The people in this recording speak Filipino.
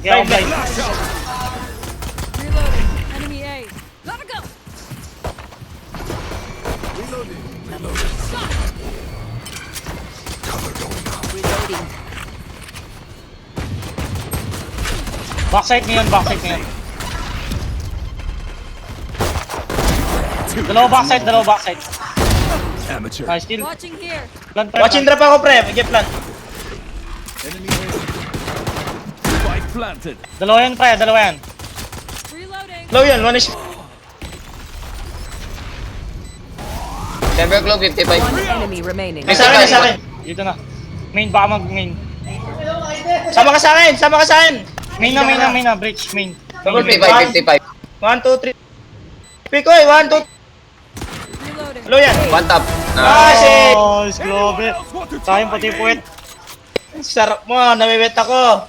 Kaya ako blind. Reloading. Enemy A. Gotta go. Reloading. Backside ngayon, backside ngayon. Dalawa backside. Amateur. Nice kill. Watching here. Plant. Watching drop ako, pre. Mag-get plant. Enemy A. Spike planted. Dalawa yan, pre. Dalawa yan. Reloading. Low yun, one is... Chamber Glow, 55. One enemy remaining. May sa akin, may sa akin. Dito na. Main, baka mag-main. Sama ka sa akin, sama ka sa akin. Main na. Bridge, main. 55, 55. 1, 2, 3. Pick ko eh, 1, 2. Reloading. Low yan. One tap. Nice eh. Nice, grabe. Tayong pati puwet. Sarap mo, namiwet ako.